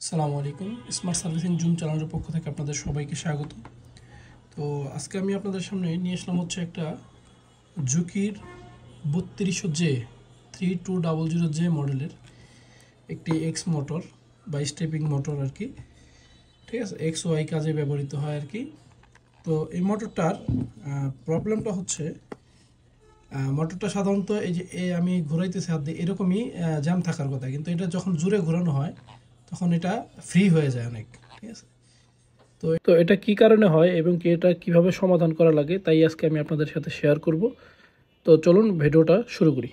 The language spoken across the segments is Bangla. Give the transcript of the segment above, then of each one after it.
আসসালামু আলাইকুম। স্মার্ট সার্ভিসিং জুম চ্যানেলের পক্ষ থেকে আপনাদের সবাইকে স্বাগত। তো আজকে আমি আপনাদের সামনে নিয়ে আসলাম হচ্ছে একটা জুকির 3200J 3200J মডেলের একটি এক্স মোটর বা স্টেপিং মোটর আর কি, ঠিক আছে, এক্স ওয়াই কাজে ব্যবহৃত হয় আর কি। তো এই মোটরটার প্রবলেমটা হচ্ছে মোটরটা সাধারণত এই যে আমি ঘোরাইতেছি হাত দিয়ে এরকমই জ্যাম থাকার কথা, কিন্তু এটা যখন জোরে ঘোরানো হয় তখন এটা ফ্রি হয়ে যায় অনেক, ঠিক আছে। তো এটা কি কারণে হয় এবং কি এটা কিভাবে সমাধান করা লাগে তাই আজকে আমি আপনাদের সাথে শেয়ার করব। তো চলুন ভিডিওটা শুরু করি।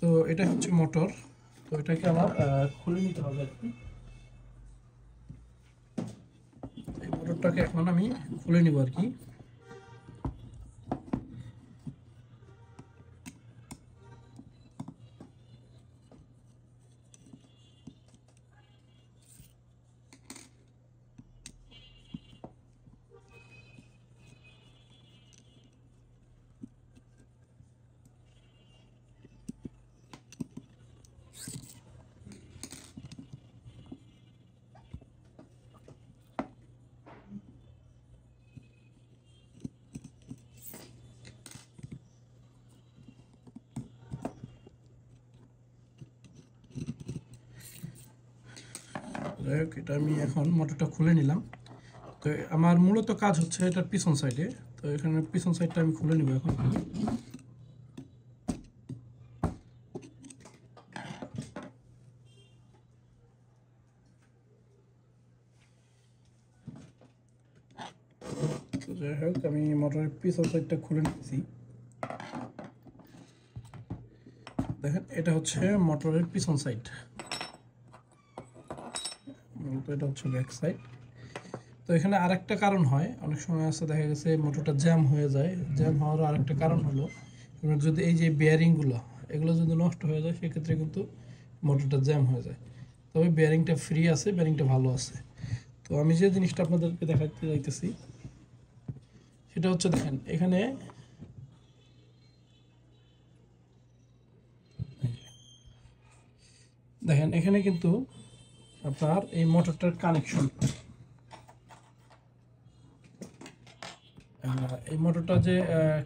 তো এটা হচ্ছে মোটর। তো এটাকে আমার খুলে নিতে হবে আর কি। এই মোটরটাকে এখন আমি খুলে নিব আর কি। যাই হোক, এটা আমি এখন মোটরটা খুলে নিলাম। তো আমার মূলত কাজ হচ্ছে এটার পিছন সাইডে। তো এখানে পিছন সাইডটা আমি খুলে নিব এখন। তো যাই হোক, আমি মোটরের পিছন সাইডটা খুলে নিচ্ছি। দেখেন, এটা হচ্ছে মোটরের পিছন সাইড, তো এটা হচ্ছে ব্যাক সাইড। তো এখানে আরেকটা কারণ হয়, অনেক সময় আছে দেখা গেছে মোটরটা জ্যাম হয়ে যায়। জ্যাম হওয়ার আরেকটা কারণ হলো যদি এই যে বেয়ারিংগুলো এগুলো যদি নষ্ট হয়ে যায় সেক্ষেত্রে কিন্তু মোটরটা জ্যাম হয়ে যায়। তবে বেয়ারিংটা ফ্রি আছে, বেয়ারিংটা ভালো আছে। তো আমি যে জিনিসটা আপনাদেরকে দেখাতে চাইতেছি সেটা হচ্ছে, দেখেন এখানে দেখেন এখানে কিন্তু আপনার এই মোটরটার কানেকশন, এই মোটরটা যে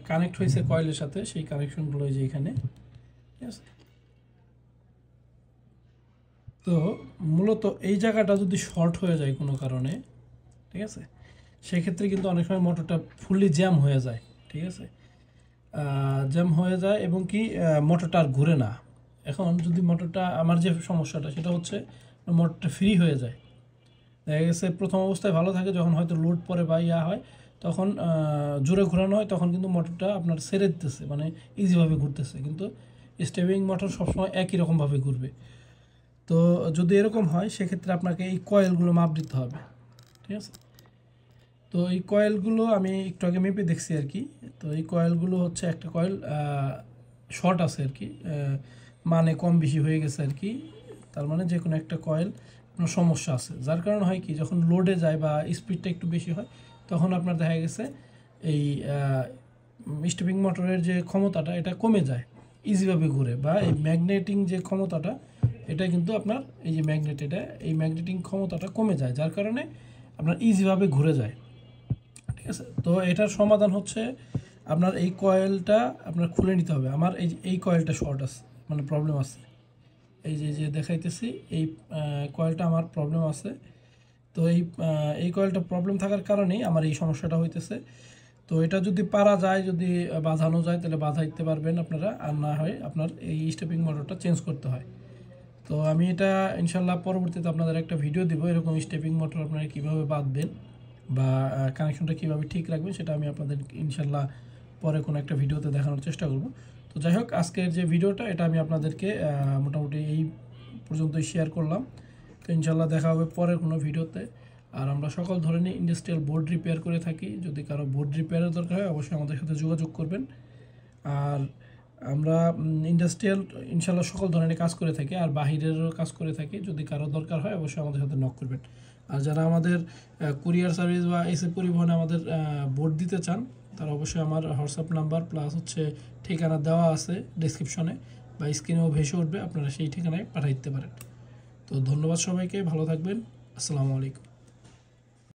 কানেক্ট হয়েছে কয়েলের সাথে সেই কানেকশনগুলো এই যে এখানে, ঠিক আছে। তো মূলত এই জায়গাটা যদি শর্ট হয়ে যায় কোনো কারণে, ঠিক আছে, সেক্ষেত্রে কিন্তু অনেক সময় মোটরটা ফুললি জ্যাম হয়ে যায়, ঠিক আছে। জ্যাম হয়ে যায় এবং কি মোটরটা আর ঘুরে না। এখন যদি মোটরটা, আমার যে সমস্যাটা সেটা হচ্ছে মোটরটা ফ্রি হয়ে যায়। দেখা গেছে প্রথম অবস্থায় ভালো থাকে, যখন হয়তো লোড পরে বা ইয়া হয় তখন জোরে ঘোরানো হয় তখন কিন্তু মোটরটা আপনার ছেড়ে দিতেছে, মানে ইজিভাবে ঘুরতেছে, কিন্তু স্টেপিং মোটর সবসময় একই রকমভাবে ঘুরবে। তো যদি এরকম হয় সেক্ষেত্রে আপনাকে এই কয়েলগুলো মাপ দিতে হবে, ঠিক আছে। তো এই কয়েলগুলো আমি একটু আগে মেপে দেখছি আর কি। তো এই কয়েলগুলো হচ্ছে, একটা কয়েল শর্ট আছে আর কি, মানে কম বেশি হয়ে গেছে আর কি। তার মানে যে কোনো একটা কয়েল আপনার সমস্যা আছে, যার কারণে হয় কি যখন লোডে যায় বা স্পিডটা একটু বেশি হয় তখন আপনার দেখা গেছে এই স্টেপিং মোটরের যে ক্ষমতাটা এটা কমে যায়, ইজিভাবে ঘুরে, বা এই ম্যাগনেটিং যে ক্ষমতাটা এটা কিন্তু আপনার এই যে ম্যাগনেট, এটা এই ম্যাগনেটিং ক্ষমতাটা কমে যায়, যার কারণে আপনার ইজিভাবে ঘুরে যায়, ঠিক আছে। তো এটার সমাধান হচ্ছে আপনার এই কয়েলটা আপনার খুলে নিতে হবে। আমার এই কয়েলটা শর্ট আছে, মানে প্রবলেম আছে, এই যে দেখাইতেছি এই কয়েলটা আমার প্রবলেম আছে। তো এই কয়েলটা প্রবলেম থাকার কারণেই আমার এই সমস্যাটা হইতেছে। তো এটা যদি পারা যায়, যদি বাঁধানো যায় তাহলে বাঁধাইতে পারবেন আপনারা, আর না হয় আপনার এই স্টেপিং মোটরটা চেঞ্জ করতে হয়। তো আমি এটা ইনশাল্লাহ পরবর্তীতে আপনাদের একটা ভিডিও দিব, এরকম স্টেপিং মোটর আপনারা কীভাবে বাঁধবেন বা কানেকশনটা কীভাবে ঠিক রাখবেন সেটা আমি আপনাদের ইনশাল্লাহ পরে কোনো একটা ভিডিওতে দেখানোর চেষ্টা করব। তো যাই হোক, আজকের যে ভিডিওটা এটা আমি আপনাদেরকে মোটামুটি এই পর্যন্তই শেয়ার করলাম। তো ইনশাল্লাহ দেখা হবে পরের কোনো ভিডিওতে। আর আমরা সকল ধরনের ইন্ডাস্ট্রিয়াল বোর্ড রিপেয়ার করে থাকি, যদি কারো বোর্ড রিপেয়ারের দরকার হয় অবশ্যই আমাদের সাথে যোগাযোগ করবেন। আর আমরা ইন্ডাস্ট্রিয়াল ইনশাল্লাহ সকল ধরনের কাজ করে থাকি, আর বাহিরেরও কাজ করে থাকি, যদি কারো দরকার হয় অবশ্যই আমাদের সাথে নক করবেন। আর যারা আমাদের কুরিয়ার সার্ভিস বা এসে পরিবহনে আমাদের বোর্ড দিতে চান, তারা অবশ্যই আমার হোয়াটসঅ্যাপ নাম্বার প্লাস হচ্ছে ঠিকানা দেওয়া আছে ডিসক্রিপশনে বা স্ক্রিনেও ভেসে উঠবে, আপনারা সেই ঠিকানায় পাঠিয়ে দিতে পারেন। তো ধন্যবাদ সবাইকে, ভালো থাকবেন, আসসালামু আলাইকুম।